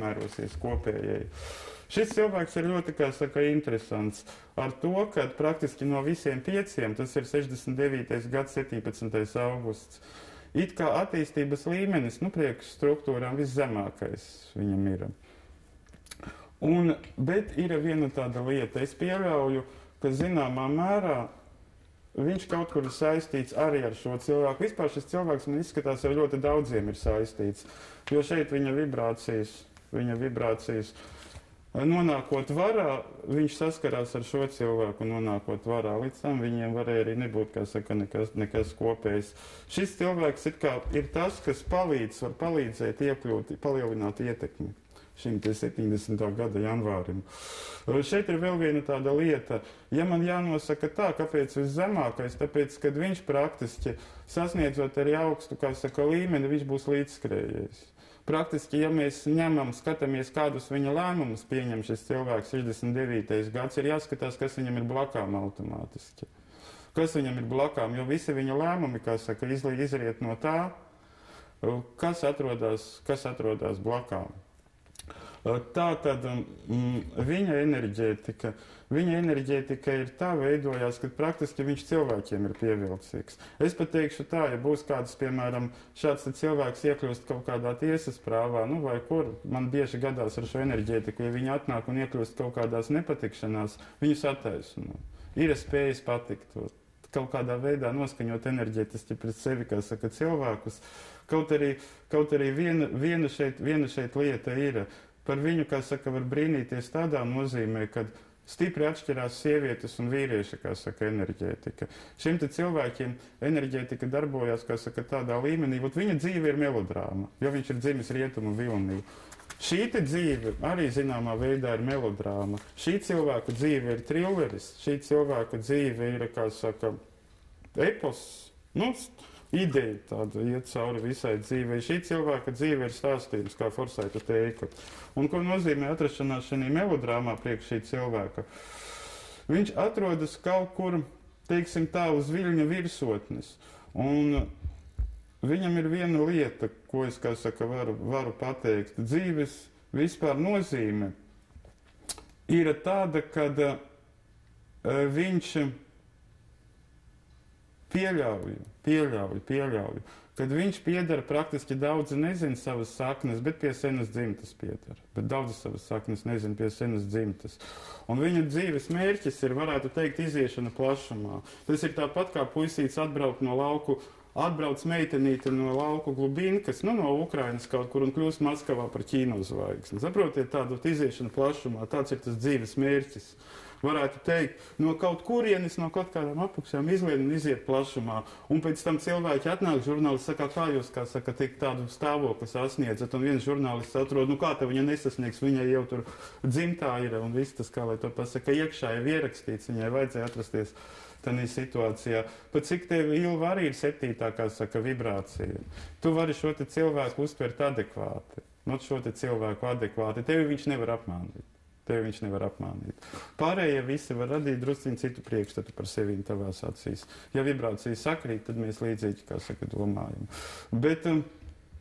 piemērosies kopējai. Šis cilvēks ir ļoti, kā saka, interesants ar to, ka praktiski no visiem 5, tas ir 69. gads, 17. augusts, it kā attīstības līmenis, priekš struktūrām viszemākais viņam ir. Bet ir viena tāda lieta, es pieļauju, ka zināmā mērā viņš kaut kur ir saistīts arī ar šo cilvēku. Vispār šis cilvēks, man izskatās, ar ļoti daudziem ir saistīts, jo šeit viņa vibrācijas nonākot varā, viņš saskarās ar šo cilvēku nonākot varā. Līdz tam viņiem varēja arī nebūt, kā saka, nekas kopējs. Šis cilvēks ir tas, kas var palīdzēt iekļūt, palielināt ietekmi šim 70. gada janvārim. Šeit ir vēl viena tāda lieta. Ja man jānosaka tā, kāpēc viszemākais, tāpēc, kad viņš praktiski sasniedzot arī augstu, kā saka, līmeni, viņš būs līdzskrējējis. Praktiski, ja mēs skatāmies, kādus viņa lēmumus pieņem šis cilvēks 69. gads, ir jāskatās, kas viņam ir blakām automātiski. Kas viņam ir blakām, jo visi viņa lēmumi, kā saka, izriet no tā, kas atrodas blakām. Tā tad viņa enerģētika ir tā veidojās, ka praktiski viņš cilvēkiem ir pievilcīgs. Es pat teikšu tā, ja būs kāds, piemēram, šāds cilvēks iekļūst kaut kādā tiesas prāvā, vai kur, man bieži gadās ar šo enerģētiku, ja viņi atnāk un iekļūst kaut kādās nepatikšanās, viņus attaisno. Ir spējas patikt, kaut kādā veidā noskaņot enerģētiski pret sevi, kā saka, cilvēkus. Kaut arī viena šeit lieta ir. Par viņu, kā saka, var brīnīties tādā nozīmē, ka stipri atšķirās sievietes un vīrieši, kā saka, enerģētika. Šiem cilvēkiem enerģētika darbojās, kā saka, tādā līmenī, viņa dzīve ir melodrāma, jo viņš ir dzimis Rietumu Vilnī. Šī dzīve arī zināmā veidā ir melodrāma. Šī cilvēka dzīve ir trilleris, šī cilvēka dzīve ir, kā saka, epos, ideja tāda iet cauri visai dzīvei. Šī cilvēka dzīve ir stāstījums, kā Forsaita teika. Un ko nozīmē atrašanās šajā melodrāmā priekš šī cilvēka? Viņš atrodas kaut kur, teiksim tā, uz viļņa virsotnes. Un viņam ir viena lieta, ko es, kā saka, varu pateikt. Dzīves vispār nozīme ir tāda, kad viņš pieļauju, kad viņš piedara praktiski daudzi nezina savas saknes, bet pie senas dzimtas piedara. Bet daudzi savas saknes nezina pie senas dzimtas. Un viņa dzīves mērķis ir, varētu teikt, iziešana plašumā. Tas ir tāpat kā puisīts atbrauc meitenīte no lauku Glubinkas, no Ukrainas kaut kur un kļūst Maskavā par ķīnozvaigzni. Saprotiet, tādu iziešana plašumā, tāds ir tas dzīves mērķis. Varētu teikt, no kaut kurienes, no kaut kādām apakšām izlien un iziet plašumā. Un pēc tam cilvēki atnāk, žurnālisti saka, kā jūs, kā saka, tādu stāvokli sasniedzat, un viens žurnālists atrod, kā te viņa nesasniegs, viņai jau tur dzimtā ir, un viss tas, kā lai to pasaka, iekšā ir ierakstīts, viņai vajadzēja atrasties tādā situācijā. Pat cik tev Ilva arī ir 7. kā saka, vibrācija. Tu vari šo te cilvēku uztvert adekvāti. Šo te cilvēku adekvāti. Tevi viņš nevar apmānīt. Pārējie visi var radīt drusciņu citu priekšstatu par sevi tavās acīs. Ja vibrācija sakrīt, tad mēs līdzīgi, kā saka, domājam. Bet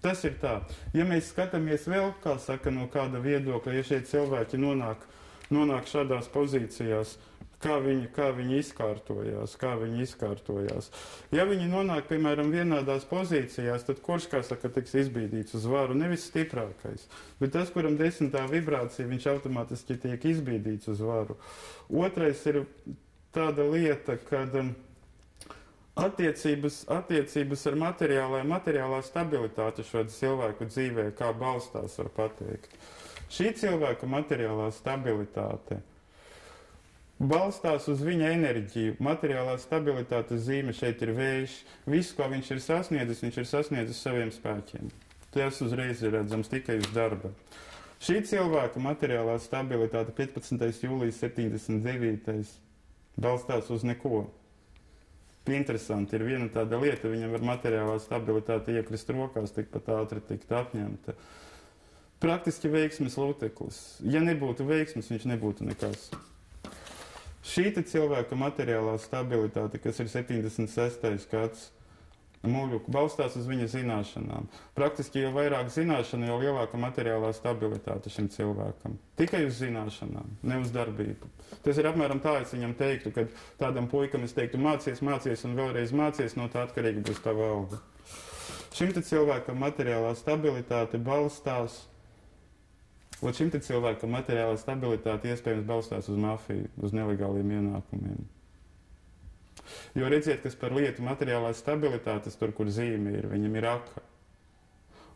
tas ir tā. Ja mēs skatāmies vēl, kā saka, no kāda viedokļa, ja šie cilvēki nonāk šādās pozīcijās, kā viņi izkārtojās. Ja viņi nonāk, piemēram, vienādās pozīcijās, tad kurš, kā saka, tiks izbīdīts uz varu? Nevis stiprākais, bet tas, kuram 10. vibrācija, viņš automātiski tiek izbīdīts uz varu. Otrais ir tāda lieta, kad attiecības ar materiālā stabilitāte šo cilvēku dzīvē, kā balstās, var pateikt. Šī cilvēka materiālā stabilitāte balstās uz viņa enerģiju. Materiālā stabilitātes zīme šeit ir vējš. Visu, ko viņš ir sasniedzis saviem spēkiem. Tas uzreiz ir redzams tikai uz darba. Šī cilvēka materiālā stabilitāte 15. jūlijas 79. balstās uz neko. Interesanti ir viena tāda lieta, viņam var materiālā stabilitāte iekrist rokās, tikpat ātri tikt apņemta. Praktiski veiksmes luteklis. Ja nebūtu veiksmes, viņš nebūtu nekas. Šī cilvēka materiālā stabilitāte, kas ir 76. gads, Muļuku balstās uz viņa zināšanām. Praktiski, jo vairāk zināšanu, jo lielāka materiālā stabilitāte šim cilvēkam. Tikai uz zināšanām, ne uz darbību. Tas ir apmēram tā, es viņam teiktu, kad tādam puikam es teiktu mācies un vēlreiz mācies, no tā atkarīgi būs tava alga. Šim te cilvēkam materiālā stabilitāte balstās, šim te cilvēkam materiālā stabilitāte iespējams balstās uz mafiju, uz nelegāliem ienākumiem. Jo redziet, kas par lietu materiālās stabilitātes, tur, kur zīme ir, viņam ir aka.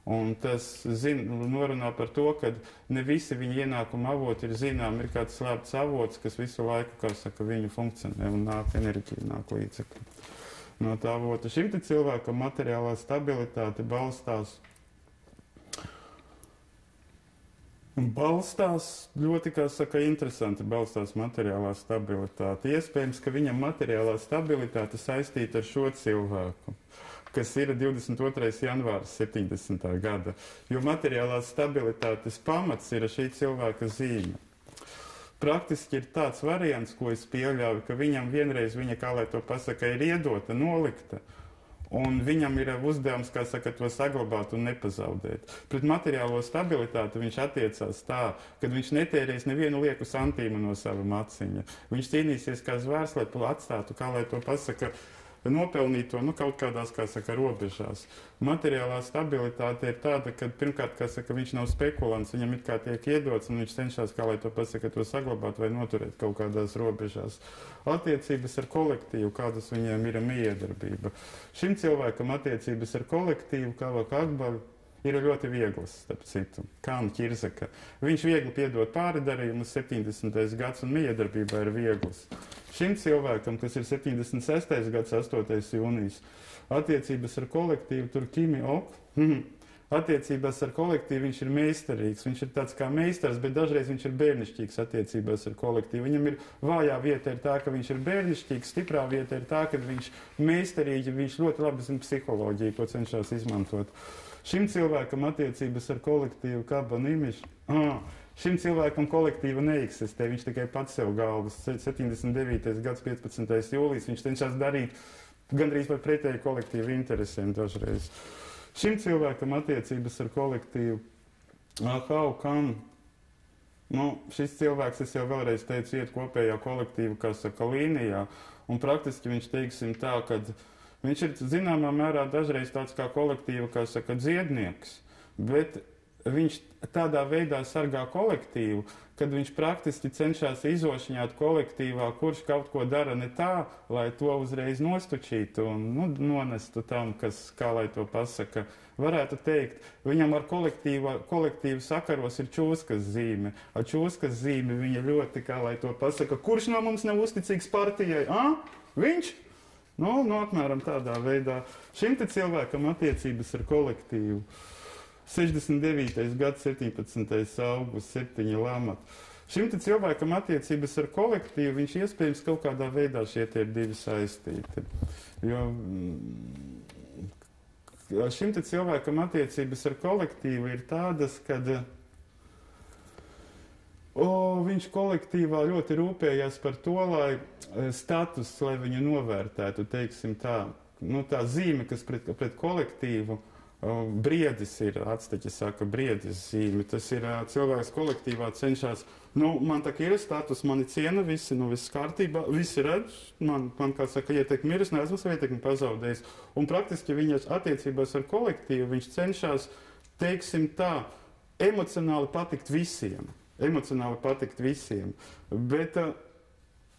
Un tas norunā par to, ka ne visi viņa ienākuma avoti ir zinām, ir kāds slēpts avots, kas visu laiku, kā saka, viņu funkcionē un nāk enerģija, nāk līdzekļi. No tā avota šim te cilvēkam materiālā stabilitāte balstās ļoti, kā saka, interesanti balstās materiālā stabilitāte. Iespējams, ka viņam materiālā stabilitāte saistīta ar šo cilvēku, kas ir 22. janvārs 70. gada, jo materiālās stabilitātes pamats ir šī cilvēka zīme. Praktiski ir tāds variants, ko es pieļauju, ka viņam vienreiz viņa, kā lai to pasaka, ir iedota, nolikta, un viņam ir uzdevums, kā saka, to saglabāt un nepazaudēt. Pret materiālo stabilitāti viņš attiecās tā, ka viņš netērēs nevienu lieku santīmu no sava maciņa. Viņš cīnīsies kā zvērs, lai atstātu, kā lai to pasaka, nopelnīt to, kaut kādās, kā saka, robežās. Materiālā stabilitāte ir tāda, ka pirmkārt, kā saka, viņš nav spekulants, viņam it kā tiek iedots, un viņš cenšas, kā lai to pasaka, to saglabāt vai noturēt kaut kādās robežās. Attiecības ar kolektīvu, kādas viņiem ir miedarbība. Šim cilvēkam attiecības ar kolektīvu, kā Akbaru, ir ļoti vieglas, starp citu, kā Ķirzaka. Viņš viegli piedod pāridarījumus, 70. gads un miedarbībā ir vieglas. Šim cilvēkam, kas ir 76. gads, 8. jūnijas, attiecības ar kolektīvu, tur Kimi Ok, attiecībās ar kolektīvu viņš ir meistarīgs, viņš ir tāds kā meistars, bet dažreiz viņš ir bērnišķīgs attiecībās ar kolektīvu. Viņam ir vājā vieta ir tā, ka viņš ir bērnišķīgs, stiprā vieta ir tā, ka viņš meistarīgi, viņš ļoti labi zina psiholoģiju, ko cenšas izmantot. Šim cilvēkam attiecības ar kolektīvu Kabanimiš, šim cilvēkam kolektīva neeksistē, viņš tikai pats sev galvas. 79. gads, 15. jūlijas, viņš cenšas darīt gandrīz vai pretēji kolektīvu interesēm dažreiz. Šim cilvēkam attiecības ar kolektīvu Haukam, šis cilvēks, es jau vēlreiz teicu, iet kopējā kolektīva, kā saka, līnijā, un praktiski viņš, teiksim tā, kad viņš ir zināmā mērā dažreiz tāds kā kolektīva, kā saka, dziednieks, bet viņš tādā veidā sargā kolektīvu, kad viņš praktiski cenšas izošņāt kolektīvā, kurš kaut ko dara ne tā, lai to uzreiz nostučītu un nonestu tam, kas, kā lai to pasaka, varētu teikt, viņam ar kolektīvu sakaros ir čūskas zīme. Ar čūskas zīmi viņa ļoti, kā lai to pasaka, kurš no mums nav uzticīgs partijai? Viņš? Apmēram tādā veidā. Šim te cilvēkam attiecības ar kolektīvu. 69. gads, 17. augusts, 7 lamati. Šim te cilvēkam attiecības ar kolektīvu, viņš iespējams kaut kādā veidā šie tie ir divi saistīti. Jo šim te cilvēkam attiecības ar kolektīvu ir tādas, kad viņš kolektīvā ļoti rūpējās par to, lai status, lai viņu novērtētu, teiksim tā, tā zīme, kas pret kolektīvu, briedis ir, atsteķi saka, briedis zīme. Tas ir cilvēks kolektīvā cenšas, man tā ir status, mani ciena visi, viss kārtībā, visi redz, man kā saka, ietekmi ir, es neesmu savu ietekmi pazaudējis. Un praktiski viņas attiecībās ar kolektīvu viņš cenšas, teiksim tā, emocionāli patikt visiem. Bet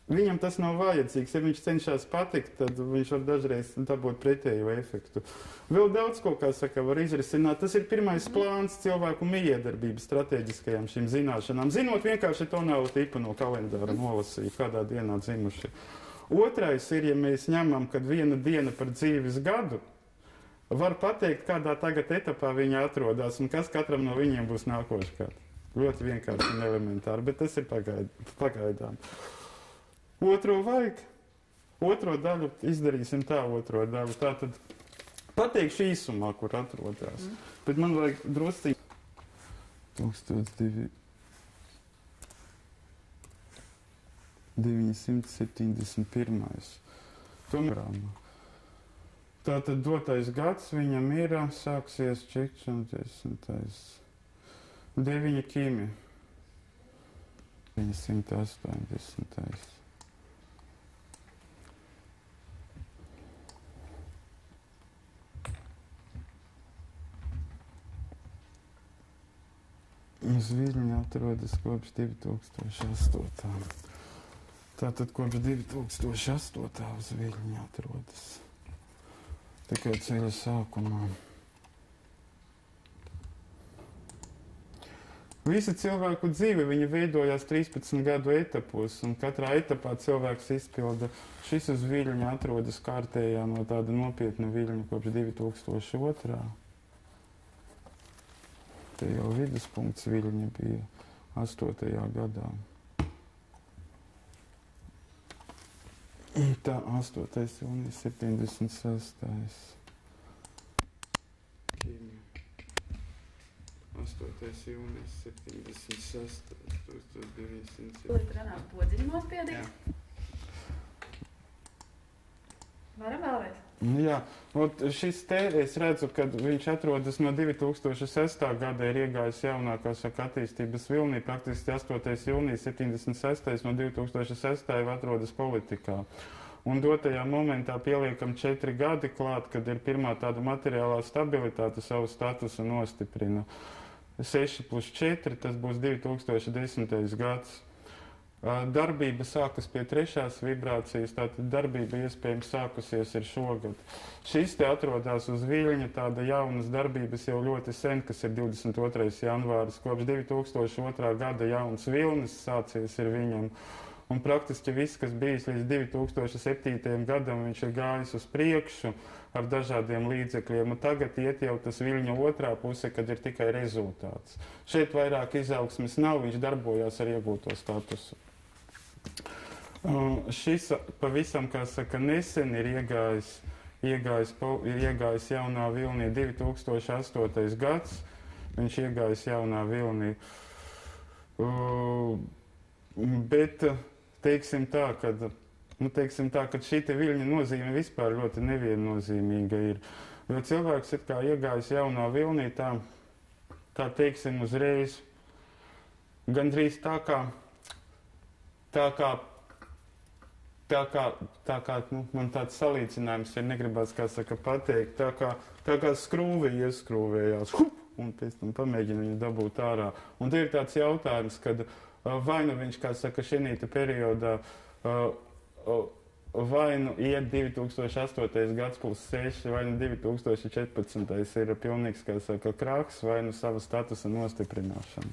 viņam tas nav vajadzīgs. Ja viņš cenšas patikt, tad viņš var dažreiz dabūt pretējo efektu. Vēl daudz ko, kā saka, var izrisināt. Tas ir pirmais plāns cilvēku miedarbības strateģiskajām šīm zināšanām. Zinot vienkārši tonālu tipu no kalendāra nolasīt, kādā dienā dzimuši. Otrais ir, ja mēs ņemam, kad viena diena par dzīves gadu, var pateikt, kādā tagad etapā viņa atrodas un kas katram no viņiem būs nākošais gads. Ļoti vienkārši un elementāri, bet tas ir pagaidām. Otro vajag. Otro daļu izdarīsim tā, otro daļu. Tā tad pateikšu īsumā, kur atrodas. Bet man vajag drusciņi. 1971. Tomēr. Tātad dotais gads viņam ir sāksies 40. 9 kimi. 980. Uz Viļņa atrodas kopš 2008. Tātad kopš 2008. uz Viļņa atrodas. Tikai ceļa sākumā. Visa cilvēku dzīve, viņa veidojās 13 gadu etapos, un katrā etapā cilvēks izpilda. Šis uz Viļņa atrodas kārtējā no tāda nopietna Viļņa kopš 2002. Te jau viduspunkts Viļņa bija 8. gadā. Tā 8. jūnijas 76. Kimi. 8. jūnijas 76. 1900. Literanā podziņu nospiedīt. Varam vēlreiz? Jā, šis te, es redzu, ka viņš atrodas no 2006. gada, ir iegājis jaunākā saka attīstības vilnī, praktiski 8. jūnijas 76. no 2006. atrodas politikā. Un dotajā momentā pieliekam 4 gadi klāt, kad ir pirmā tāda materiālā stabilitāte savu statusu nostiprina. 6 plus 4, tas būs 2010. gads. Darbība sākas pie 3. vibrācijas, tātad darbība iespējams sākusies ir šogad. Šis te atrodas uz Viļņa, tāda jaunas darbības jau ļoti sen, kas ir 22. janvāris, kopš 2002. gada jauns vilnis sācies ir viņam. Un praktiski viss, kas bijis līdz 2007. gadam, viņš ir gājis uz priekšu ar dažādiem līdzekļiem, un tagad iet jau tas Viļņa otrā puse, kad ir tikai rezultāts. Šeit vairāk izaugsmes nav, viņš darbojās ar iegūto statusu. Šis pavisam, kā saka, nesen ir iegājis jaunā vilnī 2008. gads, viņš iegājis jaunā vilnī. Bet teiksim tā, ka šī te Viļņa nozīme vispār ļoti neviennozīmīga ir. Jo cilvēks ir kā iegājis jaunā vilnī, tā teiksim uzreiz, gandrīz tā kā man tāds salīdzinājums ir, negribās, kā saka, pateikt, tā kā skrūve ieskrūvējās, un pēc tam pamēģina viņu dabūt ārā. Un te ir tāds jautājums, kad vai nu viņš, kā saka, šenīta periodā, vai nu iet 2008. gads plus 6, vai nu 2014. ir pilnīgs, kā saka, kraks, vai nu sava statusa nostiprināšana.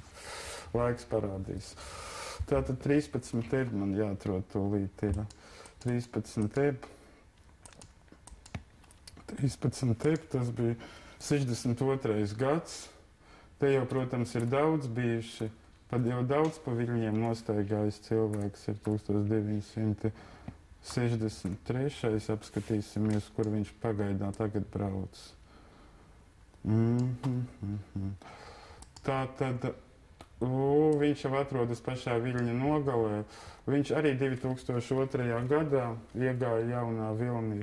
Laiks parādīs. Tātad 13 eb man jāatrod tūlīt ir. 13 eb, tas bija 62. gads. Te jau, protams, ir daudz bijuši. Pat jau daudz pa Viļņiem nostaigājis cilvēks ir 1963. Apskatīsimies, kur viņš pagaidā tagad brauc. Tātad viņš jau atrodas pašā Viļņa nogalē. Viņš arī 2002. gadā iegāja jaunā vilnī.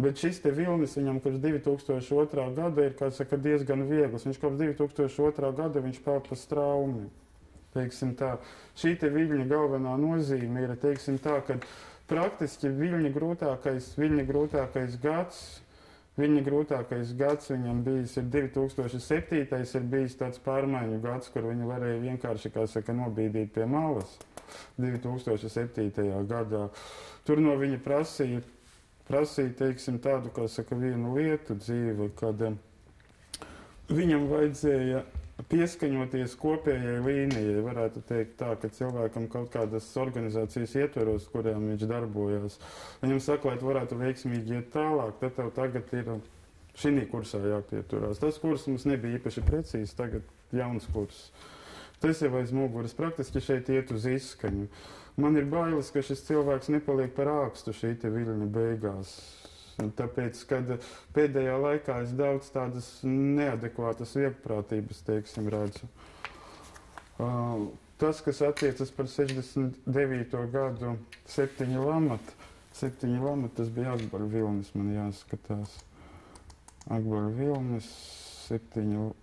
Bet šis te vilnis viņam kopš 2002. gada ir, kā saka, diezgan viegls. Viņš kopš 2002. gada viņš pārpa straumi. Teiksim tā, šī te Viļņa galvenā nozīme ir, teiksim tā, ka praktiski Viļņa grūtākais gads viņam bijis ir 2007. ir bijis tāds pārmaiņu gads, kur viņi varēja vienkārši, kā saka, nobīdīt pie malas 2007. gadā. Tur no viņa prasīja, teiksim, tādu, kā saka, vienu lietu dzīve, kad viņam vajadzēja pieskaņoties kopējai līnijai, varētu teikt tā, ka cilvēkam kaut kādas organizācijas ietveros, kurām viņš darbojās, viņam saka, lai tu varētu veiksmīgi iet tālāk, tad tev tagad ir šī kursā jāpieturās. Tas kurs mums nebija īpaši precīzi, tagad jauns kurs. Tas jau aiz muguras, praktiski šeit iet uz izskaņu. Man ir bailes, ka šis cilvēks nepaliek par ākstu šī te Viļņa beigās. Tāpēc, kad pēdējā laikā es daudz tādas neadekvātas viegprātības, teiksim, redzu. Tas, kas attiecas par 69. gadu 7 lamatu, tas bija Akbaru vilnis, man jāskatās. Akbaru Vilnis, 7